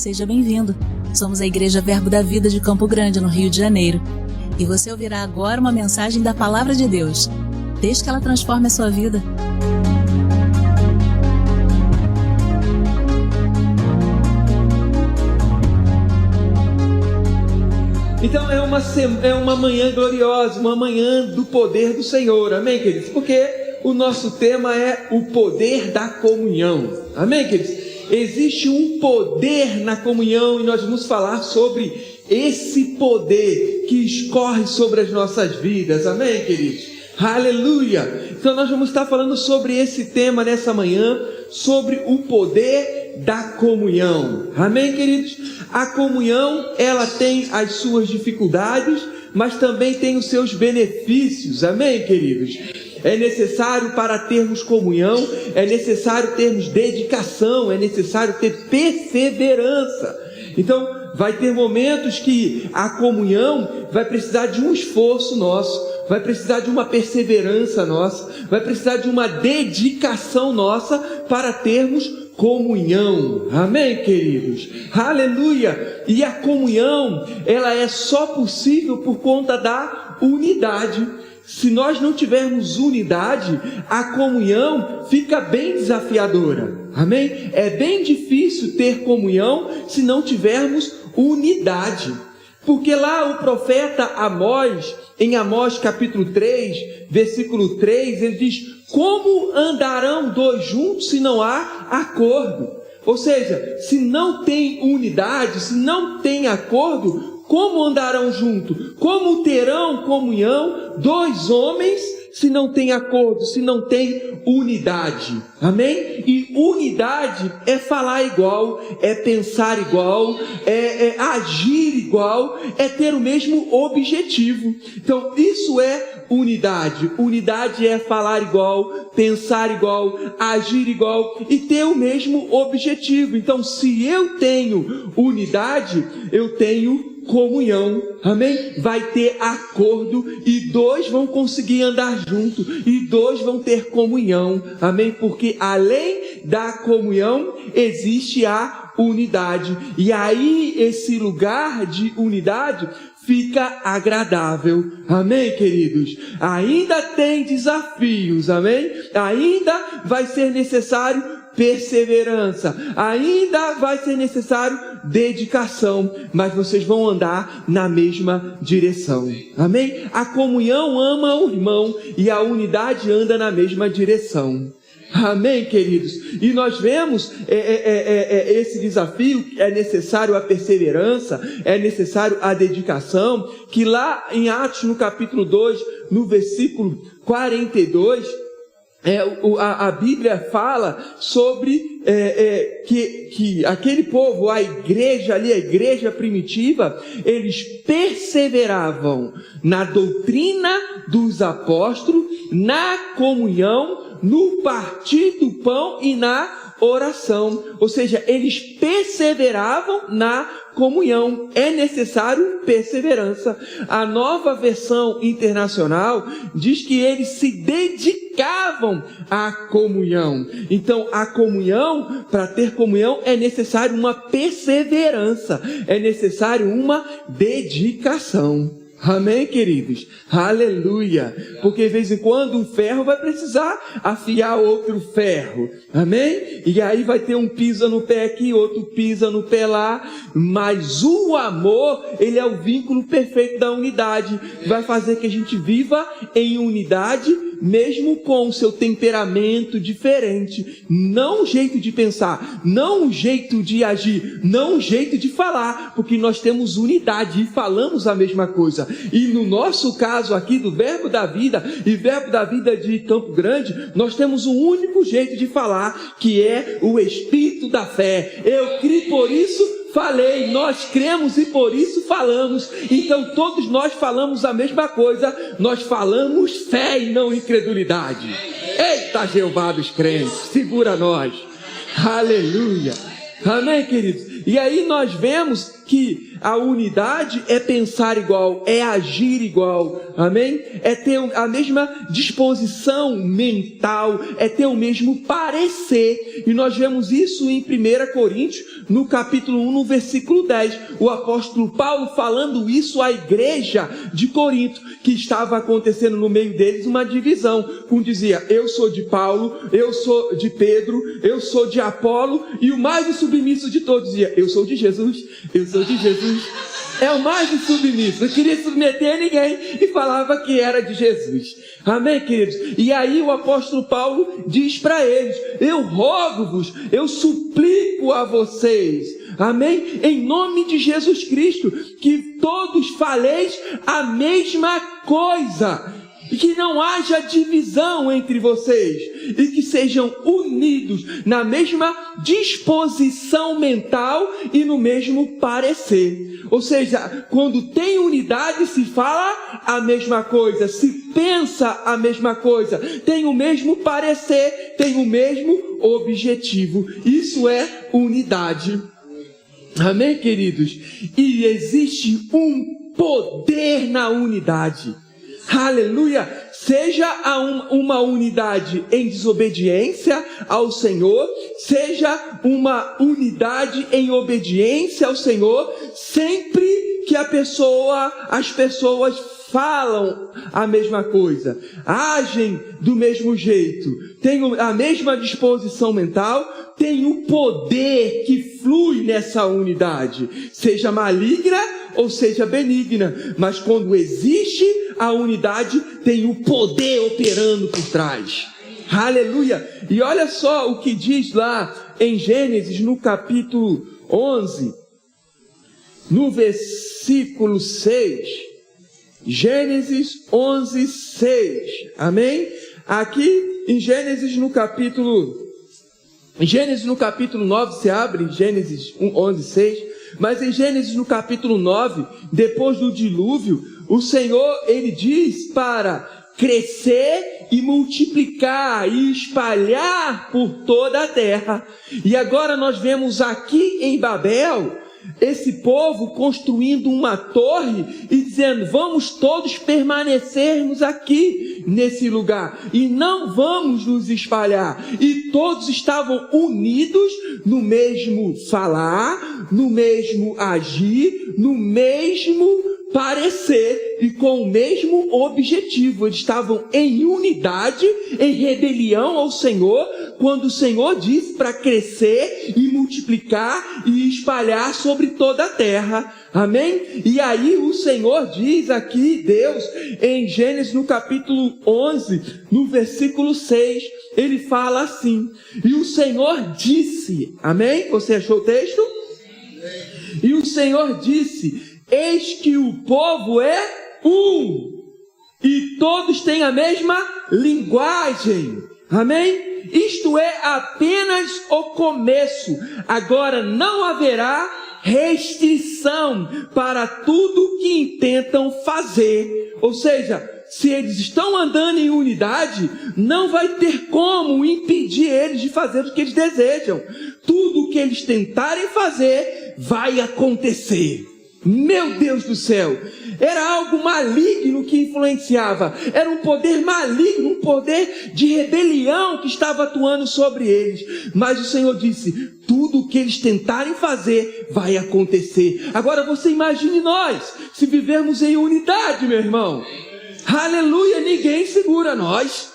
seja bem-vindo. Somos a Igreja Verbo da Vida de Campo Grande, no Rio de Janeiro. E você ouvirá agora uma mensagem da Palavra de Deus. Desde que ela transforme a sua vida. Então é uma manhã gloriosa, uma manhã do poder do Senhor, amém, queridos? Porque o nosso tema é o poder da comunhão, amém, queridos? Existe um poder na comunhão e nós vamos falar sobre esse poder que escorre sobre as nossas vidas, amém, queridos? Aleluia! Então nós vamos estar falando sobre esse tema nessa manhã, sobre o poder da comunhão, amém, queridos? A comunhão, ela tem as suas dificuldades, mas também tem os seus benefícios, amém, queridos? É necessário, para termos comunhão, é necessário termos dedicação, é necessário ter perseverança. Então, vai ter momentos que a comunhão vai precisar de um esforço nosso, vai precisar de uma perseverança nossa, vai precisar de uma dedicação nossa para termos comunhão, amém, queridos? Aleluia! E a comunhão, ela é só possível por conta da unidade. Se nós não tivermos unidade, a comunhão fica bem desafiadora, amém? É bem difícil ter comunhão se não tivermos unidade. Porque lá o profeta Amós, em Amós capítulo 3, versículo 3, ele diz: como andarão dois juntos se não há acordo? Ou seja, se não tem unidade, se não tem acordo, como andarão juntos? Como terão comunhão dois homens se não tem acordo, se não tem unidade? Amém? E unidade é falar igual, é pensar igual, é agir igual, é ter o mesmo objetivo. Então isso é unidade. Unidade é falar igual, pensar igual, agir igual e ter o mesmo objetivo. Então, se eu tenho unidade, eu tenho comunhão, amém? Vai ter acordo e dois vão conseguir andar junto e dois vão ter comunhão, amém? Porque além da comunhão existe a unidade, e aí esse lugar de unidade fica agradável, amém, queridos? Ainda tem desafios, amém? Ainda vai ser necessário perseverança, ainda vai ser necessário dedicação, mas vocês vão andar na mesma direção, amém? A comunhão ama o irmão e a unidade anda na mesma direção, amém, queridos? E nós vemos esse desafio, é necessário a perseverança, é necessário a dedicação, que lá em Atos no capítulo 2, no versículo 42, a Bíblia fala sobre que aquele povo, a igreja ali, a igreja primitiva, eles perseveravam na doutrina dos apóstolos, na comunhão, no partir do pão e na oração. Ou seja, eles perseveravam na comunhão. É necessário perseverança. A Nova Versão Internacional diz que eles se dedicavam à comunhão. Então, a comunhão, para ter comunhão, é necessário uma perseverança, é necessário uma dedicação. Amém, queridos? Aleluia! Porque de vez em quando um ferro vai precisar afiar outro ferro. Amém? E aí vai ter um pisa no pé aqui, outro pisa no pé lá. Mas o amor, ele é o vínculo perfeito da unidade. Vai fazer que a gente viva em unidade, mesmo com o seu temperamento diferente. Não um jeito de pensar, não um jeito de agir, não um jeito de falar. Porque nós temos unidade e falamos a mesma coisa. E no nosso caso aqui do Verbo da Vida e Verbo da Vida de Campo Grande, nós temos um único jeito de falar, que é o Espírito da fé. Eu criei, por isso falei, nós cremos e por isso falamos. Então todos nós falamos a mesma coisa, nós falamos fé e não incredulidade. Eita, Jeová dos crentes, segura nós. Aleluia. Amém, queridos? E aí nós vemos que A unidade é pensar igual, é agir igual, amém? É ter a mesma disposição mental, é ter o mesmo parecer. E nós vemos isso em 1 Coríntios, no capítulo 1, no versículo 10. O apóstolo Paulo falando isso à igreja de Corinto, que estava acontecendo no meio deles uma divisão. Um dizia, eu sou de Paulo, eu sou de Pedro, eu sou de Apolo, e o mais submisso de todos dizia, eu sou de Jesus, eu sou de Jesus. É o mais submisso, não queria submeter a ninguém e falava que era de Jesus. Amém, queridos? E aí o apóstolo Paulo diz para eles, eu rogo-vos, eu suplico a vocês, amém? Em nome de Jesus Cristo, que todos faleis a mesma coisa, e que não haja divisão entre vocês, e que sejam unidos na mesma disposição mental e no mesmo parecer. Ou seja, quando tem unidade, se fala a mesma coisa, se pensa a mesma coisa, tem o mesmo parecer, tem o mesmo objetivo. Isso é unidade. Amém, queridos? E existe um poder na unidade. Aleluia! Seja uma unidade em desobediência ao Senhor, seja uma unidade em obediência ao Senhor, sempre que as pessoas falam a mesma coisa, agem do mesmo jeito, têm a mesma disposição mental, tem o poder que flui nessa unidade, seja maligna ou seja benigna, mas quando existe a unidade, tem o poder operando por trás. Aleluia! E olha só o que diz lá em Gênesis, no capítulo 11, no versículo 6. Gênesis 11, 6. Amém? Aqui em Gênesis no capítulo 9, se abre Gênesis 11, 6. Mas em Gênesis no capítulo 9, depois do dilúvio, o Senhor, ele diz para crescer e multiplicar e espalhar por toda a terra. E agora nós vemos aqui em Babel, esse povo construindo uma torre e dizendo, vamos todos permanecermos aqui nesse lugar e não vamos nos espalhar. E todos estavam unidos no mesmo falar, no mesmo agir, no mesmo parecer e com o mesmo objetivo. Eles estavam em unidade, em rebelião ao Senhor, quando o Senhor disse para crescer e multiplicar e espalhar sobre toda a terra. Amém? E aí o Senhor diz aqui, Deus, em Gênesis no capítulo 11, no versículo 6, ele fala assim, e o Senhor disse, amém? Você achou o texto? E o Senhor disse, eis que o povo é um, e todos têm a mesma linguagem. Amém? Isto é apenas o começo. Agora não haverá restrição para tudo que intentam fazer. Ou seja, se eles estão andando em unidade, não vai ter como impedir eles de fazer o que eles desejam. Tudo o que eles tentarem fazer vai acontecer. Meu Deus do céu, era algo maligno que influenciava, era um poder maligno, um poder de rebelião que estava atuando sobre eles. Mas o Senhor disse, tudo o que eles tentarem fazer vai acontecer. Agora você imagine nós, se vivermos em unidade, meu irmão. Aleluia, ninguém segura nós.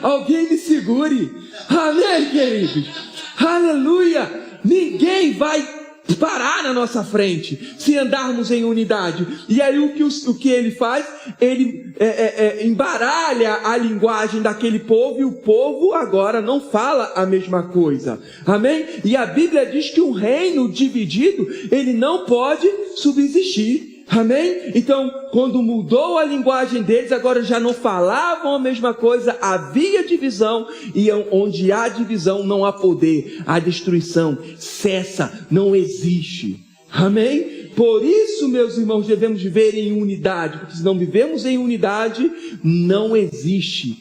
Alguém me segure. Amém, queridos? Aleluia, ninguém vai parar na nossa frente, se andarmos em unidade. E aí o que ele faz? Ele embaralha a linguagem daquele povo, e o povo agora não fala a mesma coisa. Amém? E a Bíblia diz que um reino dividido, ele não pode subsistir. Amém? Então, quando mudou a linguagem deles, agora já não falavam a mesma coisa, havia divisão, e onde há divisão não há poder, a destruição cessa, não existe. Amém? Por isso, meus irmãos, devemos viver em unidade, porque se não vivemos em unidade, não existe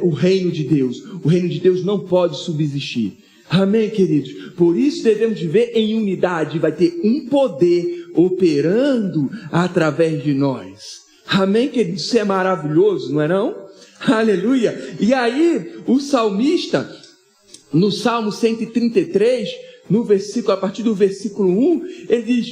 o reino de Deus. O reino de Deus não pode subsistir. Amém, queridos? Por isso devemos viver em unidade. Vai ter um poder operando através de nós. Amém, queridos? Isso é maravilhoso, não é não? Aleluia! E aí, o salmista, no Salmo 133, a partir do versículo 1, ele diz: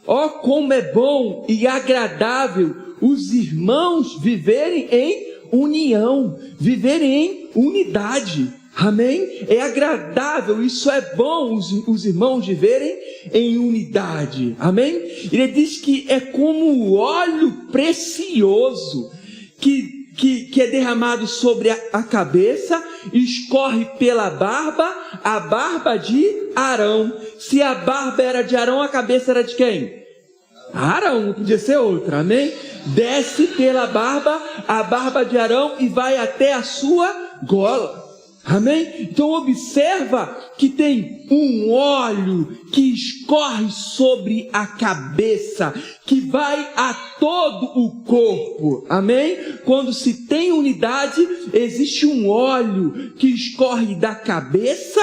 ó, como é bom e agradável os irmãos viverem em união, viverem em unidade. Amém? É agradável, isso é bom, os irmãos viverem em unidade. Amém? Ele diz que é como o óleo precioso que é derramado sobre a cabeça, escorre pela barba, a barba de Arão. Se a barba era de Arão, a cabeça era de quem? Arão, não podia ser outra, amém? Desce pela barba, a barba de Arão, e vai até a sua gola. Amém? Então observa que tem um óleo que escorre sobre a cabeça, que vai a todo o corpo. Amém? Quando se tem unidade, existe um óleo que escorre da cabeça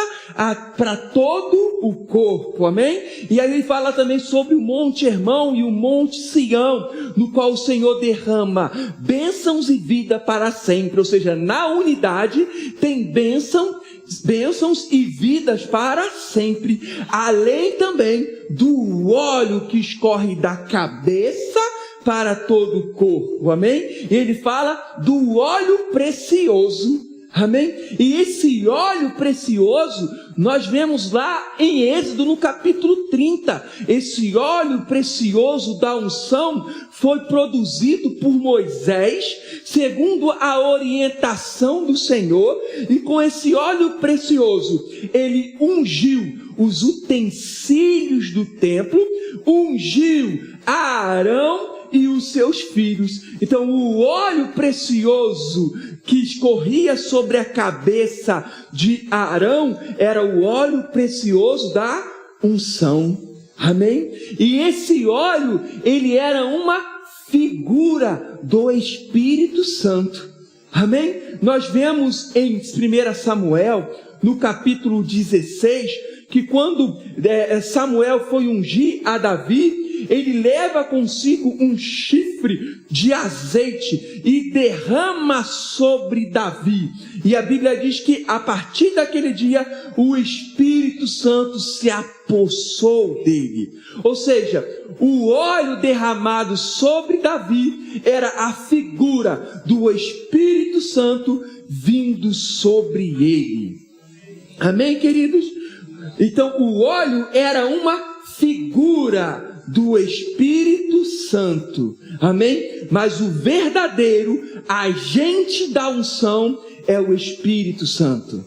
para todo o corpo. Amém? E aí ele fala também sobre o Monte Hermão e o Monte Sião, no qual o Senhor derrama bênçãos e vida para sempre. Ou seja, na unidade tem bênçãos e vidas para sempre, além também do óleo que escorre da cabeça para todo o corpo, amém? E ele fala do óleo precioso, amém? E esse óleo precioso, nós vemos lá em Êxodo no capítulo 30, esse óleo precioso da unção foi produzido por Moisés, segundo a orientação do Senhor, e com esse óleo precioso, ele ungiu os utensílios do templo, ungiu a Arão e os seus filhos. Então o óleo precioso que escorria sobre a cabeça de Arão era o óleo precioso da unção. Amém? E esse óleo, ele era uma figura do Espírito Santo. Amém? Nós vemos em 1 Samuel, no capítulo 16, que quando Samuel foi ungir a Davi, ele leva consigo um chifre de azeite e derrama sobre Davi. E a Bíblia diz que a partir daquele dia o Espírito Santo se apossou dele. Ou seja, o óleo derramado sobre Davi era a figura do Espírito Santo vindo sobre ele. Amém, queridos? Então o óleo era uma figura do Espírito Santo, amém? Mas o verdadeiro agente da unção é o Espírito Santo,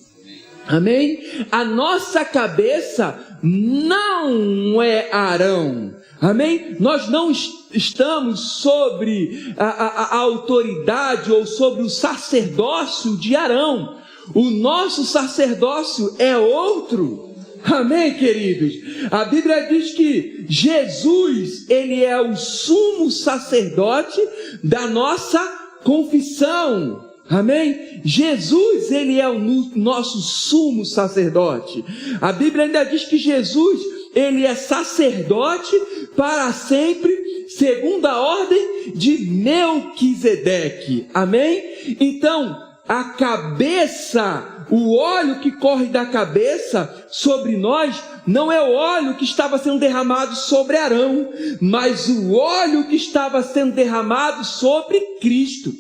amém? A nossa cabeça não é Arão, amém? Nós não estamos sobre a autoridade ou sobre o sacerdócio de Arão. O nosso sacerdócio é outro. Amém, queridos? A Bíblia diz que Jesus, ele é o sumo sacerdote da nossa confissão. Amém? Jesus, ele é o nosso sumo sacerdote. A Bíblia ainda diz que Jesus, ele é sacerdote para sempre, segundo a ordem de Melquisedeque. Amém? Então, a cabeça, o óleo que corre da cabeça sobre nós, não é o óleo que estava sendo derramado sobre Arão, mas o óleo que estava sendo derramado sobre Cristo.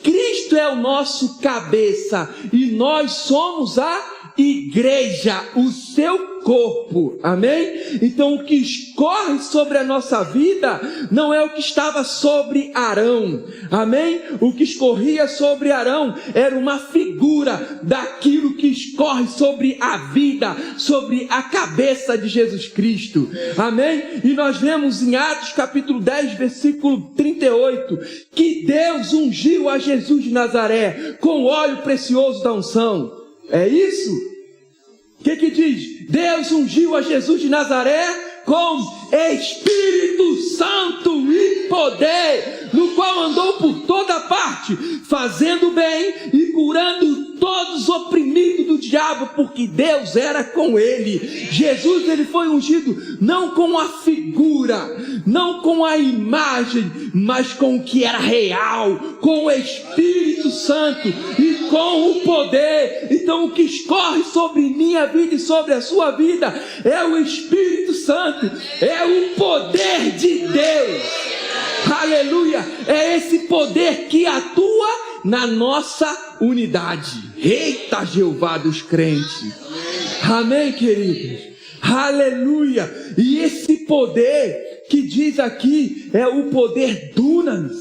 Cristo é o nosso cabeça e nós somos a igreja, o seu corpo, amém? Então o que escorre sobre a nossa vida não é o que estava sobre Arão, amém? O que escorria sobre Arão era uma figura daquilo que escorre sobre a vida, sobre a cabeça de Jesus Cristo, amém? E nós vemos em Atos capítulo 10, versículo 38, que Deus ungiu a Jesus de Nazaré com óleo precioso da unção. É isso? O que diz? Deus ungiu a Jesus de Nazaré com Espírito Santo e poder, no qual andou por toda parte, fazendo bem e curando todos os oprimidos do diabo, diabo, porque Deus era com ele. Jesus, ele foi ungido não com a figura, não com a imagem, mas com o que era real, com o Espírito Santo e com o poder. Então o que escorre sobre minha vida e sobre a sua vida é o Espírito Santo, é o poder de Deus. Aleluia! É esse poder que atua na nossa unidade. Eita, Jeová dos crentes! Amém, queridos? Aleluia! E esse poder que diz aqui é o poder dunamis.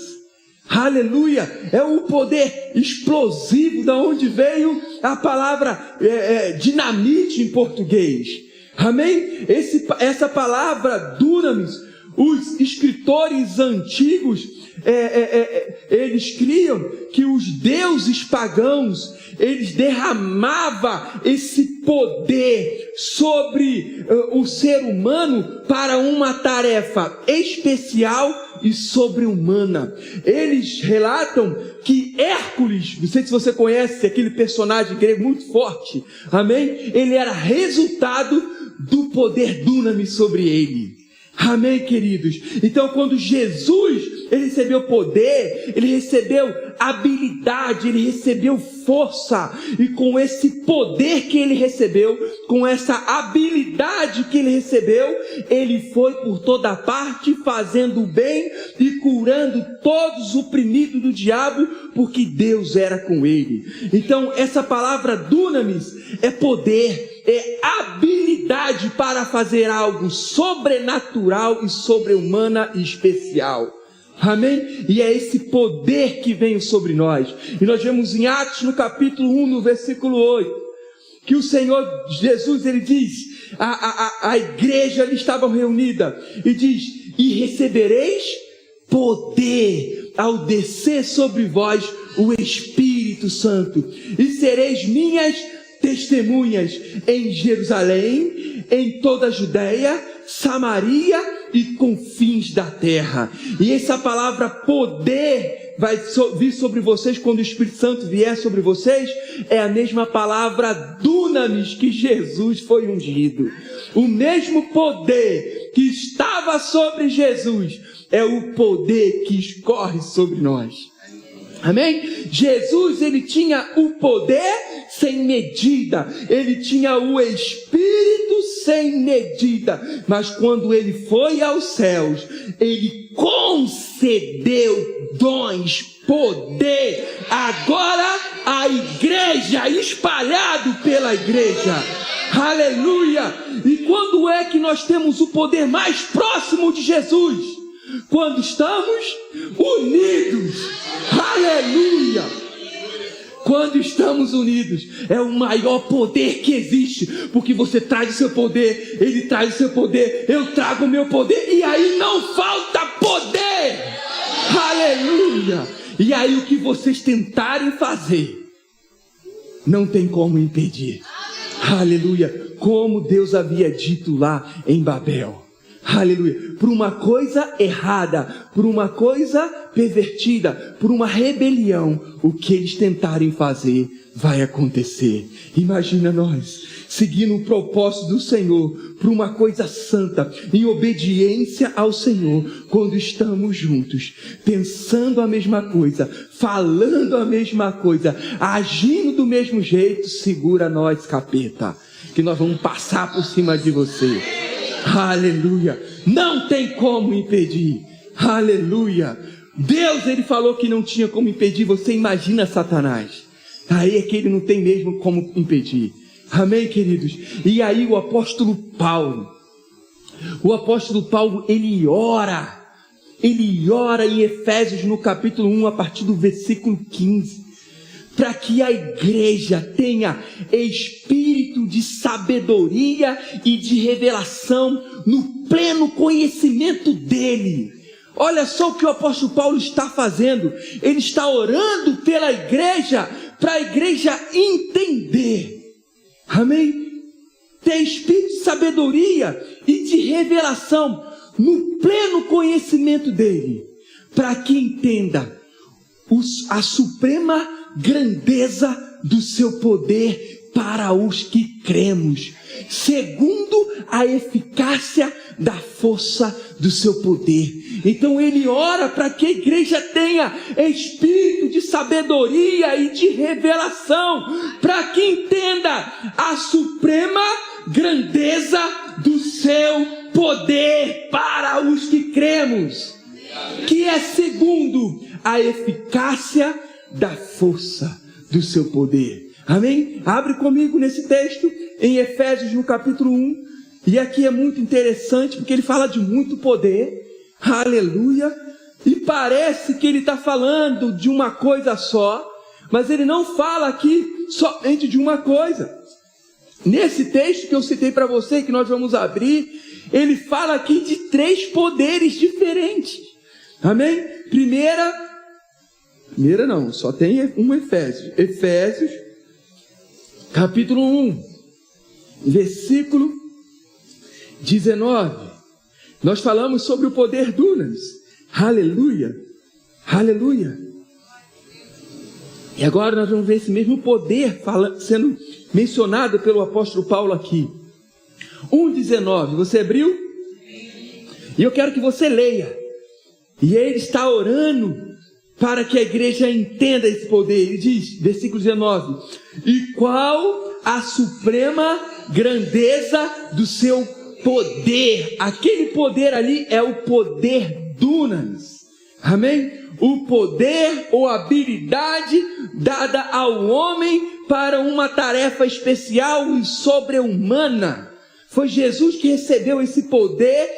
Aleluia! É o poder explosivo, da onde veio a palavra dinamite em português. Amém? Essa palavra dunamis, os escritores antigos, eles criam que os deuses pagãos, eles derramavam esse poder sobre o ser humano para uma tarefa especial e sobre-humana. Eles relatam que Hércules, não sei se você conhece aquele personagem grego muito forte, amém? Ele era resultado do poder dunamis sobre ele. Amém, queridos? Então, quando Jesus, ele recebeu poder, ele recebeu habilidade, ele recebeu força, e com esse poder que ele recebeu, com essa habilidade que ele recebeu, ele foi por toda parte fazendo o bem e curando todos os oprimidos do diabo, porque Deus era com ele. Então, essa palavra dunamis é poder, é habilidade para fazer algo sobrenatural e sobre-humana e especial. Amém? E é esse poder que vem sobre nós. E nós vemos em Atos, no capítulo 1, no versículo 8, que o Senhor Jesus, ele diz, a igreja ali estava reunida, e diz: e recebereis poder ao descer sobre vós o Espírito Santo, e sereis minhas testemunhas em Jerusalém, em toda a Judéia, Samaria e confins da terra. E essa palavra poder vai vir sobre vocês quando o Espírito Santo vier sobre vocês, é a mesma palavra dunamis que Jesus foi ungido. O mesmo poder que estava sobre Jesus é o poder que escorre sobre nós. Amém? Jesus, ele tinha o poder sem medida, ele tinha o Espírito sem medida, mas quando ele foi aos céus, ele concedeu dons, poder. Agora a igreja, espalhado pela igreja, aleluia. E quando é que nós temos o poder mais próximo de Jesus? Quando estamos unidos, aleluia. Quando estamos unidos, é o maior poder que existe, porque você traz o seu poder, ele traz o seu poder, eu trago o meu poder, e aí não falta poder, aleluia. E aí o que vocês tentarem fazer, não tem como impedir, aleluia. Como Deus havia dito lá em Babel, aleluia, por uma coisa errada, por uma coisa pervertida, por uma rebelião, o que eles tentarem fazer vai acontecer. Imagina nós seguindo o propósito do Senhor, por uma coisa santa, em obediência ao Senhor, quando estamos juntos, pensando a mesma coisa, falando a mesma coisa, agindo do mesmo jeito. Segura nós, capeta, que nós vamos passar por cima de você. Aleluia, não tem como impedir, aleluia. Deus, ele falou que não tinha como impedir. Você imagina Satanás, aí é que ele não tem mesmo como impedir. Amém, queridos? E aí o apóstolo Paulo, ele ora em Efésios, no capítulo 1, a partir do versículo 15, para que a igreja tenha espírito de sabedoria e de revelação no pleno conhecimento dele. Olha só o que o apóstolo Paulo está fazendo. Ele está orando pela igreja, para a igreja entender, amém? Ter espírito de sabedoria e de revelação no pleno conhecimento dele, para que entenda a suprema grandeza do seu poder para os que cremos, segundo a eficácia da força do seu poder. Então ele ora para que a igreja tenha espírito de sabedoria e de revelação, para que entenda a suprema grandeza do seu poder para os que cremos, que é segundo a eficácia da força do seu poder. Amém? Abre comigo nesse texto em Efésios no capítulo 1. E aqui é muito interessante porque ele fala de muito poder. Aleluia. E parece que ele está falando de uma coisa só, mas ele não fala aqui somente de uma coisa. Nesse texto que eu citei para você, que nós vamos abrir, ele fala aqui de 3 poderes diferentes. Amém? Primeira não, só tem um Efésios. Efésios, capítulo 1, versículo 19. Nós falamos sobre o poder dunamis. Aleluia, aleluia. E agora nós vamos ver esse mesmo poder sendo mencionado pelo apóstolo Paulo aqui. 1,19, você abriu? E eu quero que você leia. E ele está orando para que a igreja entenda esse poder. Ele diz, versículo 19: e qual a suprema grandeza do seu poder? Aquele poder ali é o poder dunamis. Amém? O poder ou habilidade dada ao homem para uma tarefa especial e sobre-humana. Foi Jesus que recebeu esse poder.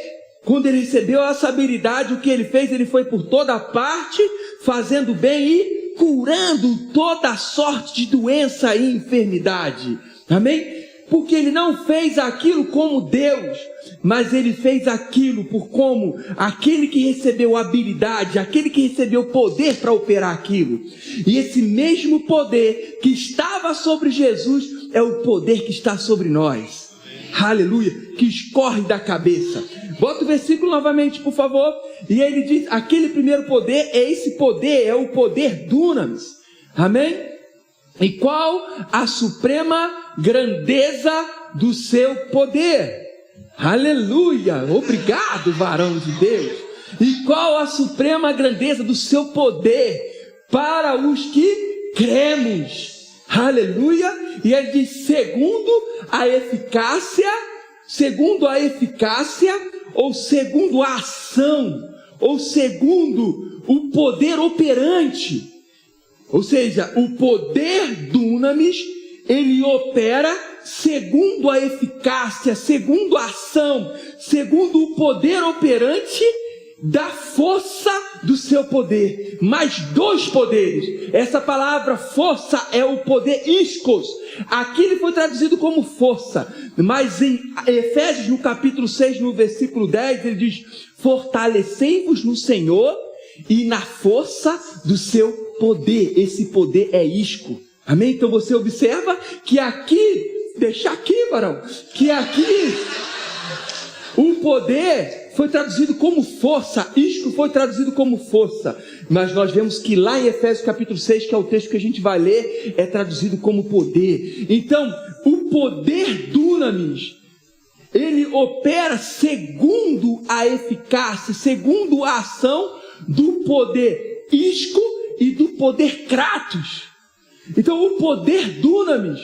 Quando ele recebeu essa habilidade, o que ele fez? Ele foi por toda parte, fazendo bem e curando toda sorte de doença e enfermidade. Amém? Porque ele não fez aquilo como Deus, mas ele fez aquilo por como aquele que recebeu habilidade, aquele que recebeu poder para operar aquilo. E esse mesmo poder que estava sobre Jesus é o poder que está sobre nós. Aleluia, que escorre da cabeça. Bota o versículo novamente, por favor. E ele diz, aquele primeiro poder é esse poder, é o poder dunamis. Amém? E qual a suprema grandeza do seu poder? Aleluia, obrigado, varão de Deus. E qual a suprema grandeza do seu poder para os que cremos? Aleluia. E ele diz, segundo a eficácia, ou segundo a ação, ou segundo o poder operante. Ou seja, o poder dunamis, ele opera segundo a eficácia, segundo a ação, segundo o poder operante da força do seu poder. Mais 2 poderes. Essa palavra força é o poder iskos. Aqui ele foi traduzido como força, mas em Efésios no capítulo 6, no versículo 10, ele diz, fortalecei-vos no Senhor e na força do seu poder. Esse poder é isco. Amém? Então você observa que aqui, deixa aqui, varão, que aqui o poder foi traduzido como força, isto foi traduzido como força, mas nós vemos que lá em Efésios capítulo 6, que é o texto que a gente vai ler, é traduzido como poder. Então, o poder dunamis, ele opera segundo a eficácia, segundo a ação do poder isco e do poder kratos. Então, o poder dunamis,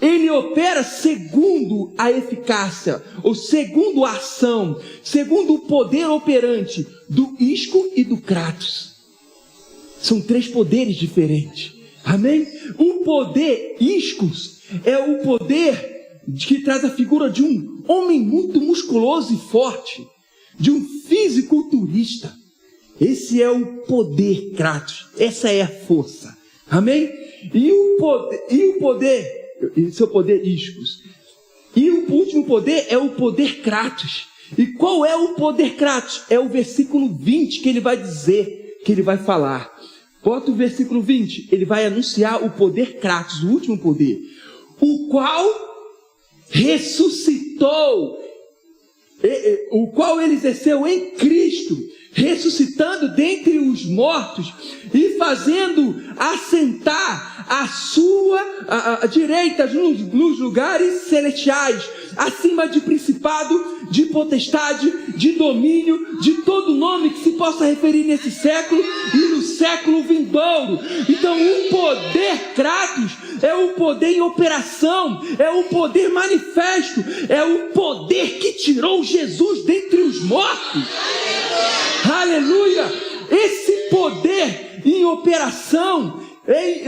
ele opera segundo a eficácia, ou segundo a ação, segundo o poder operante do isco e do kratos. São 3 poderes diferentes. Amém? O poder iscos é o poder que traz a figura de um homem muito musculoso e forte, de um fisiculturista. Esse é o poder kratos. Essa é a força. Amém? E o poder seu poder iscos. E o último poder é o poder kratos. E qual é o poder kratos? É o versículo 20 que ele vai dizer, que ele vai falar. Bota o versículo 20, ele vai anunciar o poder kratos, o último poder, o qual ressuscitou, o qual ele exerceu em Cristo, ressuscitando dentre os mortos e fazendo assentar à sua direita nos lugares celestiais, acima de principado, de potestade, de domínio, de todo nome que se possa referir nesse século e no século vindouro. Então o poder Kratos é o poder em operação, é o poder manifesto, é o poder que tirou Jesus dentre os mortos. Aleluia! Esse poder em operação,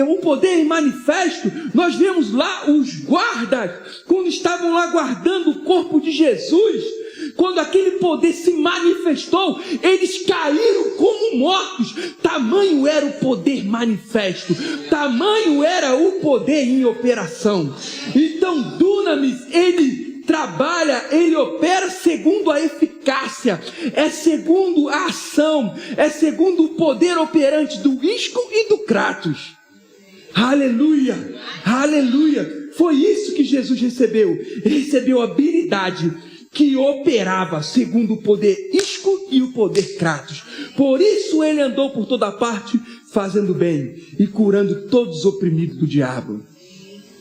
um poder em manifesto, nós vemos lá os guardas, quando estavam lá guardando o corpo de Jesus, quando aquele poder se manifestou, eles caíram como mortos. Tamanho era o poder manifesto, tamanho era o poder em operação. Então Dunamis, ele trabalha, ele opera segundo a eficácia, é segundo a ação, é segundo o poder operante do Isco e do Kratos. Aleluia, aleluia. Foi isso que Jesus recebeu. Ele recebeu habilidade que operava segundo o poder Isco e o poder Kratos. Por isso ele andou por toda parte fazendo bem e curando todos os oprimidos do diabo.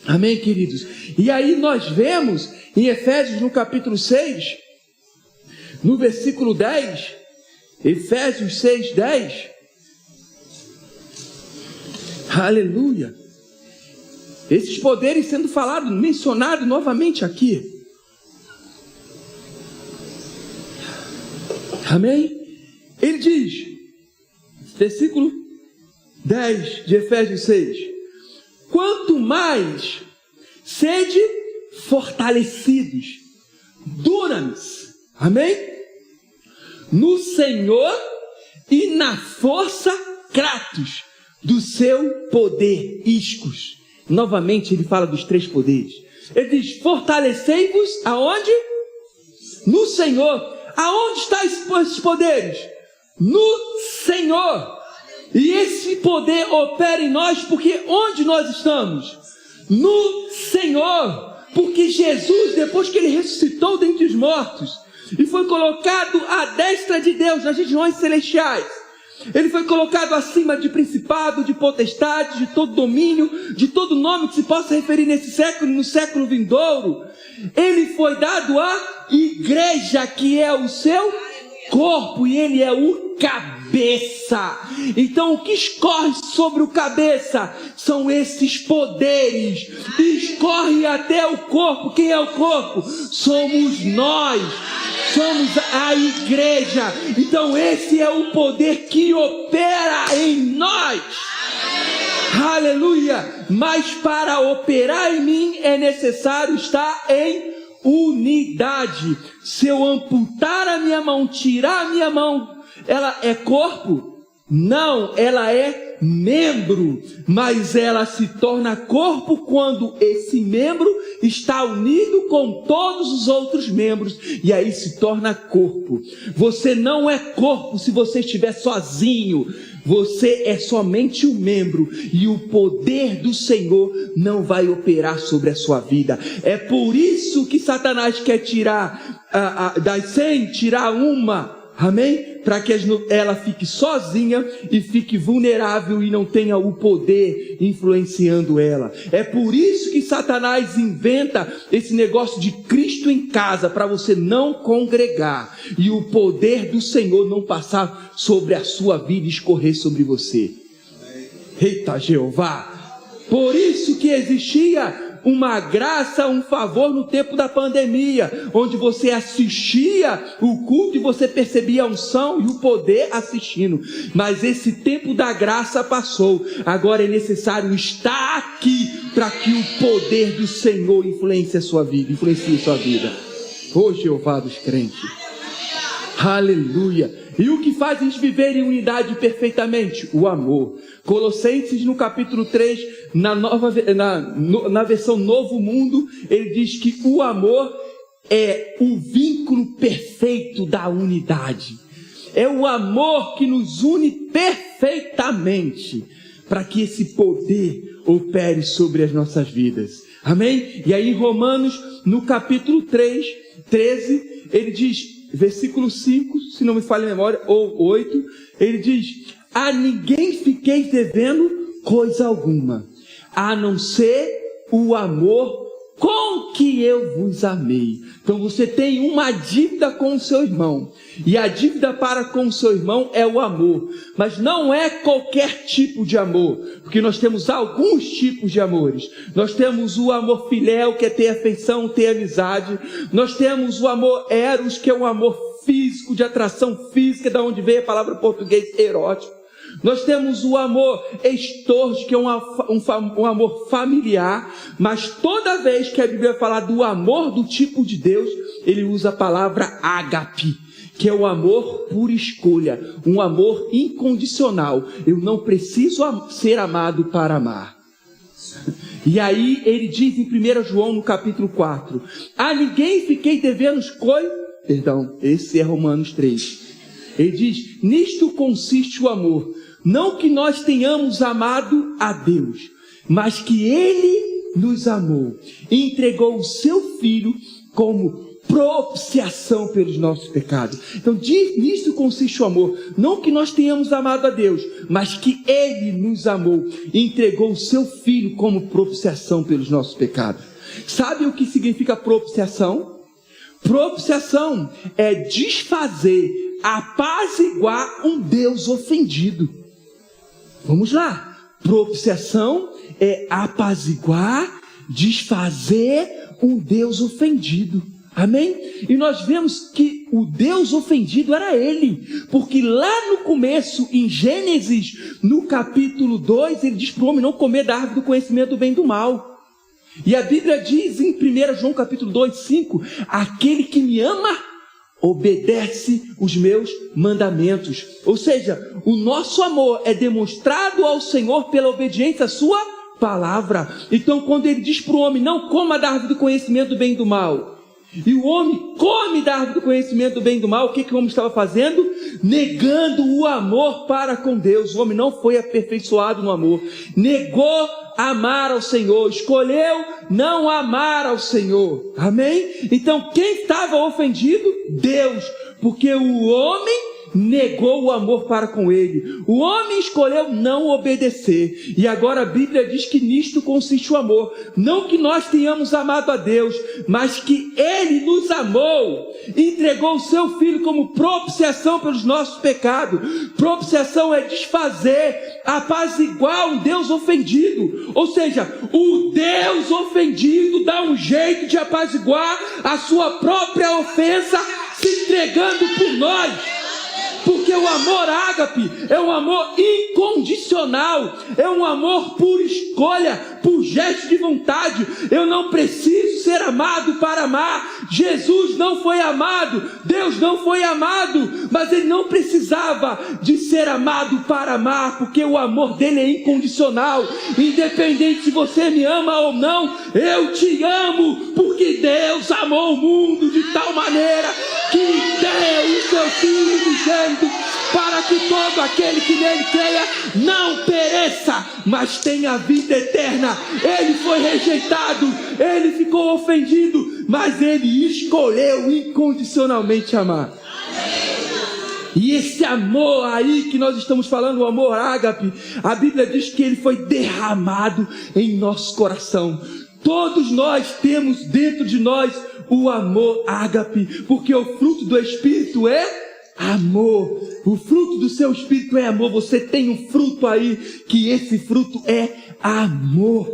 Amém, queridos? E aí nós vemos em Efésios no capítulo 6, no versículo 10, Efésios 6, 10, aleluia, esses poderes sendo falados, mencionados novamente aqui. Amém? Ele diz, versículo 10 de Efésios 6, quanto mais sede fortalecidos, dunamis, amém? No Senhor e na força Kratos, do seu poder, iscos. Novamente ele fala dos três poderes. Ele diz, fortalecei-vos aonde? No Senhor. Aonde estão esses poderes? No Senhor. E esse poder opera em nós porque onde nós estamos? No Senhor. Porque Jesus, depois que ele ressuscitou dentre os mortos e foi colocado à destra de Deus nas regiões celestiais, ele foi colocado acima de principado, de potestade, de todo domínio, de todo nome que se possa referir nesse século e no século vindouro. Ele foi dado à igreja, que é o seu corpo, e ele é o cabeça. Então o que escorre sobre o cabeça são esses poderes, escorre até o corpo. Quem é o corpo? Somos nós, somos a igreja. Então esse é o poder que opera em nós. Aleluia. Mas para operar em mim é necessário estar em unidade. Se eu amputar a minha mão, tirar a minha mão, ela é corpo? Não, ela é membro, mas ela se torna corpo quando esse membro está unido com todos os outros membros, e aí se torna corpo. Você não é corpo se você estiver sozinho. Você é somente um membro, e o poder do Senhor não vai operar sobre a sua vida. É por isso que Satanás quer tirar das 100, tirar uma, amém? Para que ela fique sozinha e fique vulnerável e não tenha o poder influenciando ela. É por isso que Satanás inventa esse negócio de Cristo em casa, para você não congregar e o poder do Senhor não passar sobre a sua vida e escorrer sobre você. Eita Jeová! Por isso que existia uma graça, um favor no tempo da pandemia, onde você assistia o culto e você percebia a unção e o poder assistindo. Mas esse tempo da graça passou. Agora é necessário estar aqui para que o poder do Senhor influencie a sua vida, Ô Jeová dos crentes, aleluia. E o que faz eles viverem em unidade perfeitamente? O amor. Colossenses no capítulo 3, na versão Novo Mundo, ele diz que o amor é o vínculo perfeito da unidade. É o amor que nos une perfeitamente, para que esse poder opere sobre as nossas vidas. Amém? E aí em Romanos, no capítulo 3, 13, ele diz, versículo 5, se não me falha a memória, ou 8, ele diz, a ninguém fiqueis devendo coisa alguma, a não ser o amor com que eu vos amei. Então você tem uma dívida com o seu irmão, e a dívida para com o seu irmão é o amor, mas não é qualquer tipo de amor, porque nós temos alguns tipos de amores. Nós temos o amor filéu, que é ter afeição, ter amizade. Nós temos o amor eros, que é um amor físico, de atração física, da onde veio a palavra em português erótico. Nós temos o amor estorge, que é um amor familiar, mas toda vez que a Bíblia fala do amor do tipo de Deus, ele usa a palavra ágape, que é o amor por escolha, um amor incondicional. Eu não preciso ser amado para amar. E aí ele diz em 1 João no capítulo 4, a ninguém fiquei devendo coisas, esse é Romanos 3. Ele diz, nisto consiste o amor, não que nós tenhamos amado a Deus, mas que Ele nos amou e entregou o seu Filho como propiciação pelos nossos pecados. Então, nisto consiste o amor, não que nós tenhamos amado a Deus, mas que Ele nos amou e entregou o seu Filho como propiciação pelos nossos pecados. Sabe o que significa propiciação? Propiciação é desfazer, apaziguar um Deus ofendido. Vamos lá. Propiciação é apaziguar, desfazer um Deus ofendido. Amém? E nós vemos que o Deus ofendido era ele, porque lá no começo, em Gênesis, no capítulo 2, ele diz para o homem não comer da árvore do conhecimento do bem e do mal. E a Bíblia diz em 1 João capítulo 2, 5, aquele que me ama, obedece os meus mandamentos. Ou seja, o nosso amor é demonstrado ao Senhor pela obediência à sua palavra. Então quando ele diz para o homem, não coma da árvore do conhecimento do bem e do mal, e o homem come da árvore do conhecimento do bem e do mal, o que o homem estava fazendo? Negando o amor para com Deus. O homem não foi aperfeiçoado no amor, negou amar ao Senhor, escolheu não amar ao Senhor. Amém? Então quem estava ofendido? Deus, porque o homem negou o amor para com ele. O homem escolheu não obedecer. E agora a Bíblia diz que nisto consiste o amor. Não que nós tenhamos amado a Deus, mas que Ele nos amou, entregou o seu Filho como propiciação pelos nossos pecados. Propiciação é desfazer, apaziguar um Deus ofendido. Ou seja, o Deus ofendido dá um jeito de apaziguar a sua própria ofensa, se entregando por nós. Porque o amor ágape é um amor incondicional, é um amor por escolha, por gesto de vontade. Eu não preciso ser amado para amar. Jesus não foi amado, Deus não foi amado, mas Ele não precisava de ser amado para amar, porque o amor dele é incondicional. Independente se você me ama ou não, eu te amo, porque Deus amou o mundo de tal maneira que deu o seu Filho unigênito, para que todo aquele que nele creia não pereça, mas tenha vida eterna. Ele foi rejeitado, ele ficou ofendido, mas ele escolheu incondicionalmente amar. E esse amor aí que nós estamos falando, o amor ágape, a Bíblia diz que ele foi derramado em nosso coração. Todos nós temos dentro de nós o amor ágape, porque o fruto do Espírito é amor. O fruto do seu Espírito é amor. Você tem um fruto aí, que esse fruto é amor.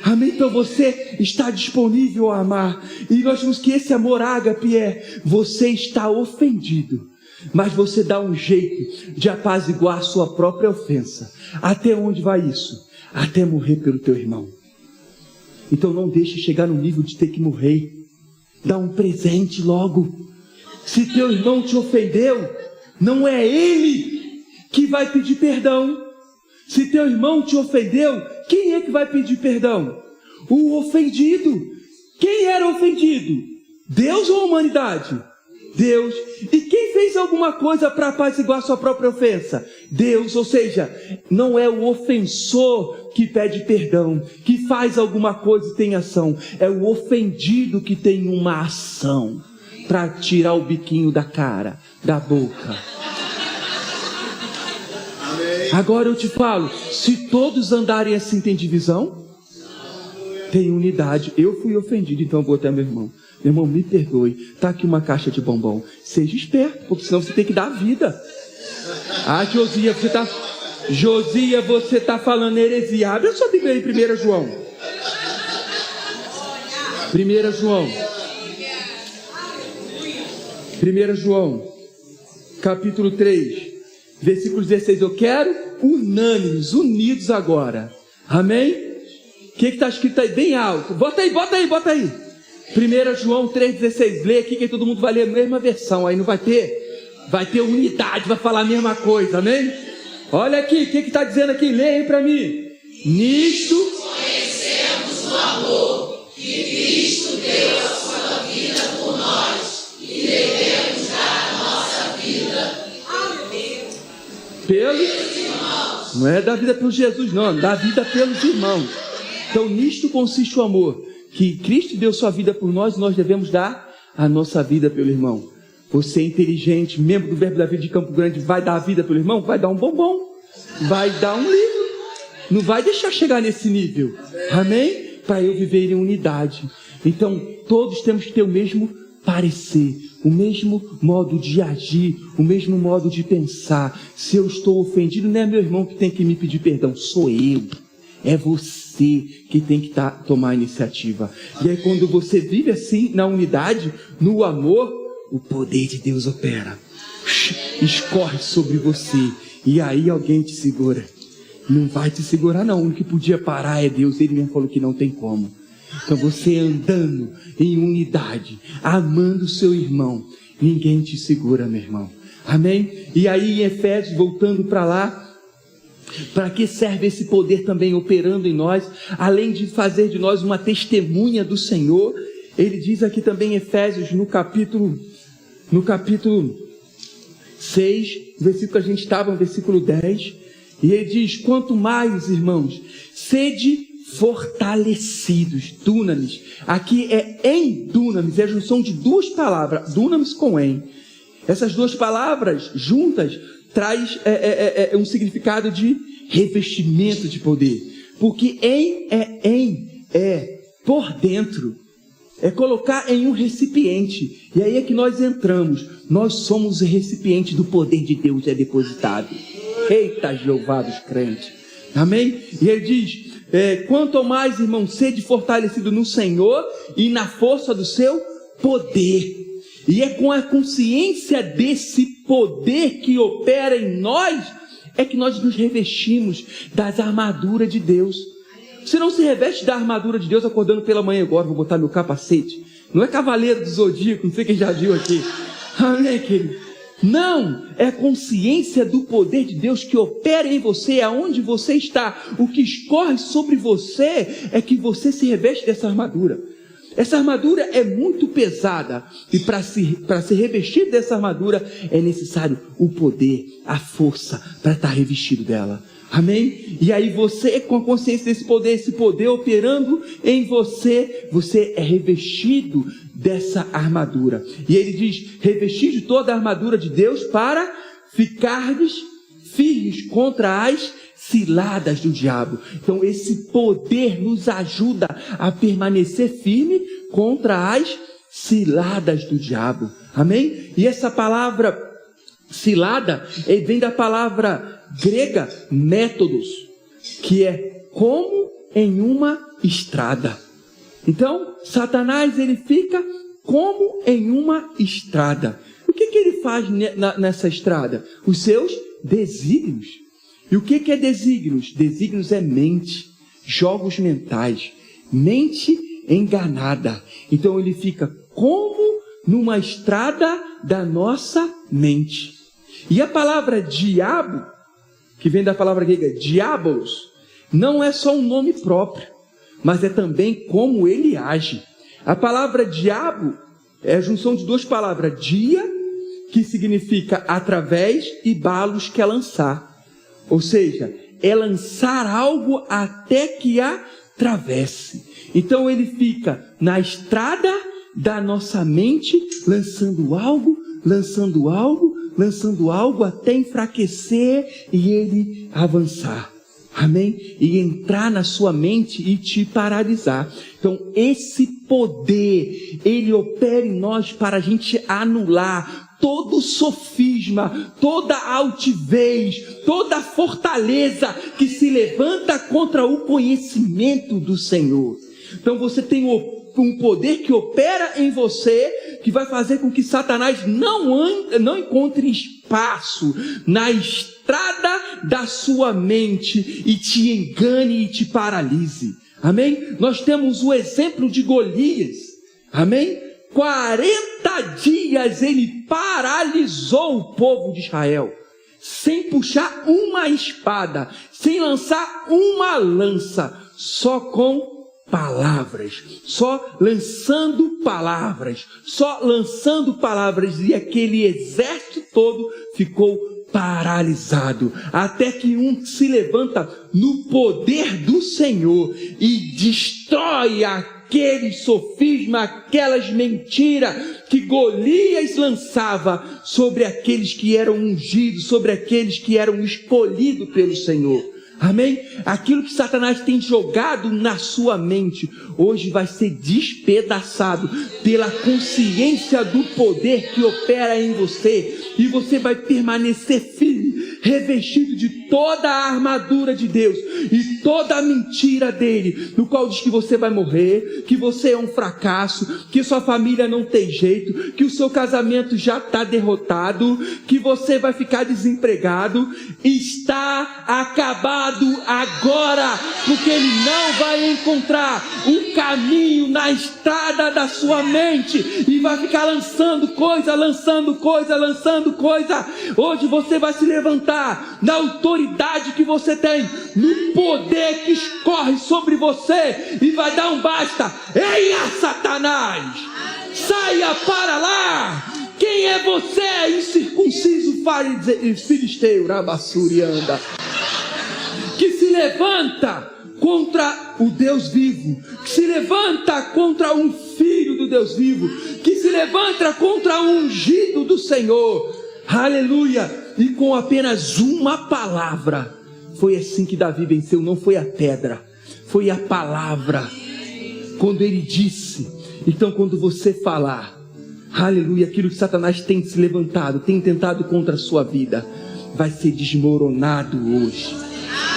Amém? Então você está disponível a amar. E nós vimos que esse amor ágape é: você está ofendido, mas você dá um jeito de apaziguar sua própria ofensa. Até onde vai isso? Até morrer pelo teu irmão. Então não deixe chegar no nível de ter que morrer. Dá um presente logo. Se teu irmão te ofendeu, não é ele que vai pedir perdão. Se teu irmão te ofendeu, quem é que vai pedir perdão? O ofendido. Quem era ofendido? Deus ou a humanidade? Deus. E quem fez alguma coisa para apaziguar sua própria ofensa? Deus. Ou seja, não é o ofensor que pede perdão, que faz alguma coisa e tem ação. É o ofendido que tem uma ação para tirar o biquinho da cara, da boca. Amém. Agora eu te falo, se todos andarem assim, tem divisão? Tem unidade. Eu fui ofendido, então eu vou até meu irmão. Meu irmão, me perdoe. Está aqui uma caixa de bombom. Seja esperto, porque senão você tem que dar a vida. Ah, Josias, você está falando heresia. Abre a sua Bíblia aí, 1 João. 1 João, capítulo 3, versículo 16. Eu quero unânimes, unidos agora. Amém? O que está escrito aí bem alto? Bota aí. 1 João 3,16. Lê aqui que todo mundo vai ler a mesma versão. Aí não vai ter unidade, vai falar a mesma coisa. Amém? Olha aqui, o que está dizendo aqui? Lê aí para mim. Nisto conhecemos o amor que Cristo deu a sua vida por nós e devemos dar a nossa vida pelos irmãos. Não é dar vida pelos Jesus, não, dar vida pelos irmãos. Então nisto consiste o amor, que Cristo deu sua vida por nós e nós devemos dar a nossa vida pelo irmão. Você é inteligente, membro do Verbo da Vida de Campo Grande, vai dar a vida pelo irmão? Vai dar um bombom, vai dar um livro, não vai deixar chegar nesse nível, amém? Para eu viver em unidade. Então todos temos que ter o mesmo parecer, o mesmo modo de agir, o mesmo modo de pensar. Se eu estou ofendido, não é meu irmão que tem que me pedir perdão, sou eu. É você que tem que tomar a iniciativa. E aí quando você vive assim, na unidade, no amor, o poder de Deus opera, escorre sobre você, e aí alguém te segura. Não vai te segurar não, o que podia parar é Deus, Ele mesmo falou que não tem como. Então você andando em unidade, amando o seu irmão, ninguém te segura, meu irmão, amém? E aí em Efésios, voltando para lá, para que serve esse poder também operando em nós, além de fazer de nós uma testemunha do Senhor? Ele diz aqui também em Efésios, no capítulo 6, versículo que a gente estava, no versículo 10, e ele diz: quanto mais, irmãos, sede fortalecidos, dunamis, aqui é em dunamis, é a junção de duas palavras, dunamis com em. Essas duas palavras juntas traz um significado de revestimento de poder, porque é por dentro, é colocar em um recipiente, e aí é que nós entramos, nós somos o recipiente do poder de Deus, é depositado. Eita Jeová dos crentes, amém? E ele diz, quanto mais, irmão, sede fortalecido no Senhor e na força do seu poder. E é com a consciência desse poder que opera em nós, é que nós nos revestimos das armaduras de Deus. Você não se reveste da armadura de Deus acordando pela manhã agora, vou botar meu capacete. Não é cavaleiro do zodíaco, não sei quem já viu aqui. Amém, querido? Não, é a consciência do poder de Deus que opera em você, aonde você está. O que escorre sobre você é que você se reveste dessa armadura. Essa armadura é muito pesada, e para se revestir dessa armadura é necessário o poder, a força para estar revestido dela. Amém? E aí você, com a consciência desse poder, esse poder operando em você, você é revestido dessa armadura. E ele diz, revestir de toda a armadura de Deus para ficardes firmes contra as ciladas do diabo. Então esse poder nos ajuda a permanecer firme contra as ciladas do diabo. Amém? E essa palavra cilada vem da palavra grega métodos, que é como em uma estrada. Então Satanás, ele fica como em uma estrada. O que ele faz nessa estrada? Os seus desígnios. E o que é desígnios? Desígnios é mente, jogos mentais, mente enganada. Então ele fica como numa estrada da nossa mente. E a palavra diabo, que vem da palavra grega diabolos, não é só um nome próprio, mas é também como ele age. A palavra diabo é a junção de duas palavras, dia, que significa através, e balos, que é lançar. Ou seja, é lançar algo até que atravesse. Então ele fica na estrada da nossa mente, lançando algo, lançando algo, lançando algo até enfraquecer e ele avançar. Amém? E entrar na sua mente e te paralisar. Então esse poder, ele opera em nós para a gente anular todo sofisma, toda altivez, toda fortaleza que se levanta contra o conhecimento do Senhor. Então você tem um poder que opera em você, que vai fazer com que Satanás não encontre espaço na estrada da sua mente e te engane e te paralise. Amém? Nós temos o exemplo de Golias. Amém? 40 dias ele paralisou o povo de Israel, sem puxar uma espada, sem lançar uma lança, só com palavras, só lançando palavras, e aquele exército todo ficou paralisado, até que um se levanta no poder do Senhor e destrói aquele sofisma, aquelas mentiras que Golias lançava sobre aqueles que eram ungidos, sobre aqueles que eram escolhidos pelo Senhor. Amém? Aquilo que Satanás tem jogado na sua mente, hoje vai ser despedaçado pela consciência do poder que opera em você, e você vai permanecer firme, revestido de toda a armadura de Deus e toda a mentira dele, no qual diz que você vai morrer, que você é um fracasso, que sua família não tem jeito, que o seu casamento já está derrotado, que você vai ficar desempregado. Está acabado agora, porque ele não vai encontrar um caminho na estrada da sua mente e vai ficar lançando coisa. Hoje você vai se levantar na autoridade que você tem, no poder que escorre sobre você, e vai dar um basta. Eia, Satanás, saia para lá! Quem é você, incircunciso filisteu, rabassurianda, que se levanta contra o Deus vivo, que se levanta contra um filho do Deus vivo, que se levanta contra o ungido do Senhor? Aleluia! E com apenas uma palavra, foi assim que Davi venceu. Não foi a pedra, foi a palavra. Quando ele disse, então quando você falar, aleluia, aquilo que Satanás tem se levantado, tem tentado contra a sua vida, vai ser desmoronado hoje.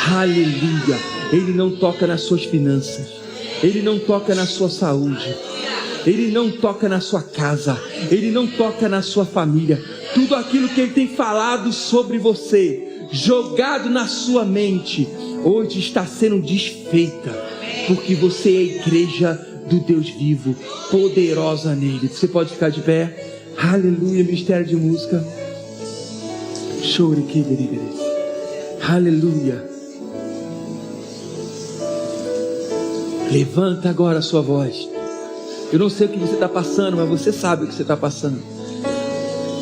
Aleluia. Ele não toca nas suas finanças, ele não toca na sua saúde, ele não toca na sua casa, ele não toca na sua família. Tudo aquilo que ele tem falado sobre você, jogado na sua mente, hoje está sendo desfeita, porque você é a igreja do Deus vivo, poderosa nele. Você pode ficar de pé. Aleluia. Ministério de música. Aleluia. Levanta agora a sua voz. Eu não sei o que você está passando, mas você sabe o que você está passando.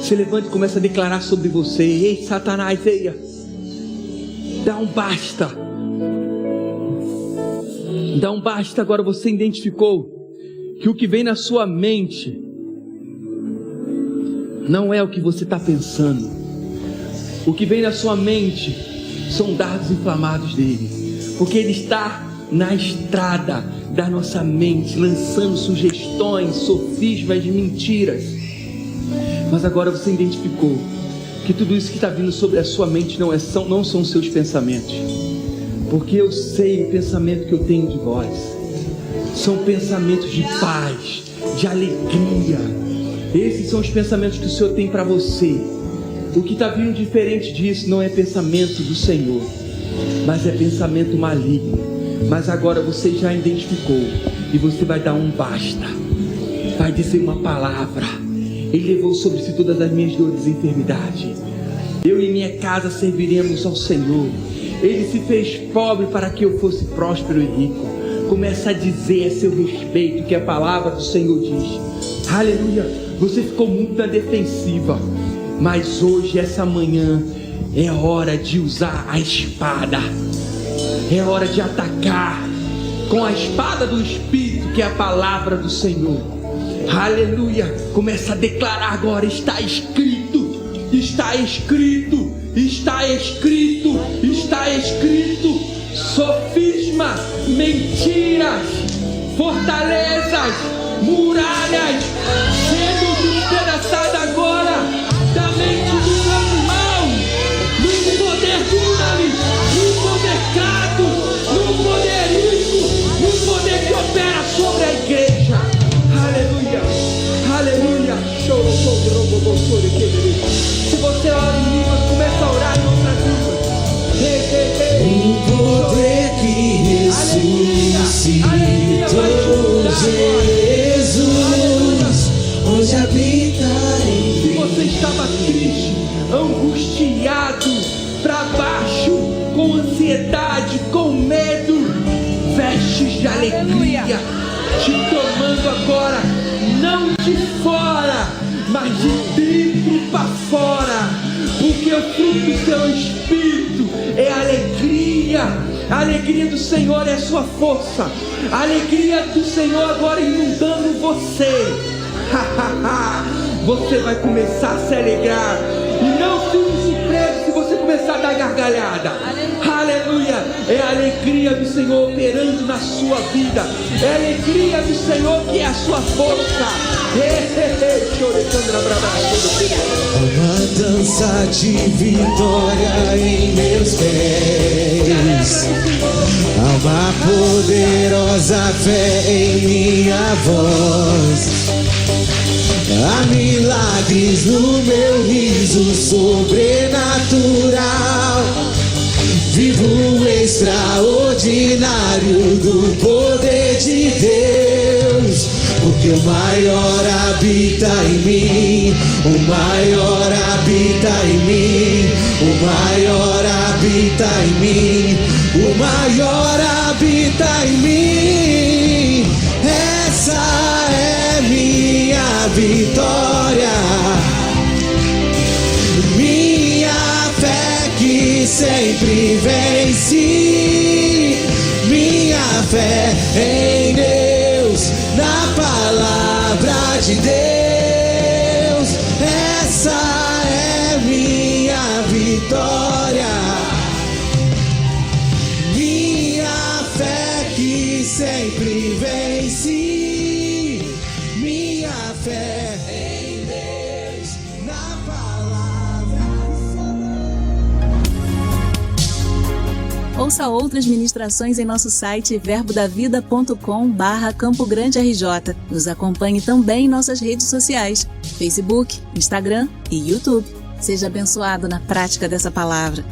Se levanta e começa a declarar sobre você. Ei, Satanás, venha, dá um basta. Dá um basta. Agora você identificou que o que vem na sua mente não é o que você está pensando. O que vem na sua mente são dardos inflamados dele, porque ele está na estrada da nossa mente, lançando sugestões, sofismas, mentiras. Mas agora você identificou que tudo isso que está vindo sobre a sua mente não são seus pensamentos, porque eu sei o pensamento que eu tenho de vós. São pensamentos de paz, de alegria. Esses são os pensamentos que o Senhor tem para você. O que está vindo diferente disso não é pensamento do Senhor, mas é pensamento maligno. Mas agora você já identificou, e você vai dar um basta, vai dizer uma palavra. Ele levou sobre si todas as minhas dores e enfermidades. Eu e minha casa serviremos ao Senhor. Ele se fez pobre para que eu fosse próspero e rico. Começa a dizer a seu respeito que a palavra do Senhor diz. Aleluia. Você ficou muito na defensiva, mas hoje, essa manhã, é hora de usar a espada. É hora de atacar com a espada do Espírito, que é a palavra do Senhor. Aleluia. Começa a declarar agora. Está escrito, está escrito, está escrito, está escrito. sofisma, mentiras, fortalezas, muralhas, sendo despedaçadas agora da mente do meu irmão, no poder dunamis, no poder kratos, no poder rico, no poder que opera sobre a igreja. Aleluia, aleluia. Se você ora em línguas, começa a orar em outras línguas. O poder que ressuscitou Jesus, hoje habita em mim. Se você estava triste, angustiado, para baixo, com ansiedade, com medo, vestes de alegria te tomando agora, não de fora, mas de dentro para fora, porque o fruto do seu espírito é alegria. A alegria do Senhor é a sua força. A alegria do Senhor agora inundando você. Você vai começar a se alegrar. E não fique surpreso se você começar a dar gargalhada. Aleluia. É a alegria do Senhor operando na sua vida. É a alegria do Senhor que é a sua força. Uma dança de vitória em meus pés, há uma poderosa fé em minha voz, há milagres no meu riso sobrenatural. Vivo o extraordinário do poder de Deus, porque o maior habita em mim, o maior habita em mim, o maior habita em mim, o maior habita em mim. Essa é minha vitória, minha fé que sempre vence, minha fé em Deus, na palavra de Deus. Essa é minha vitória, minha fé que sempre vence, minha fé em Deus, na palavra. Ouça outras ministrações em nosso site verbodavida.com/Campo Grande RJ. Nos acompanhe também em nossas redes sociais, Facebook, Instagram e YouTube. Seja abençoado na prática dessa palavra.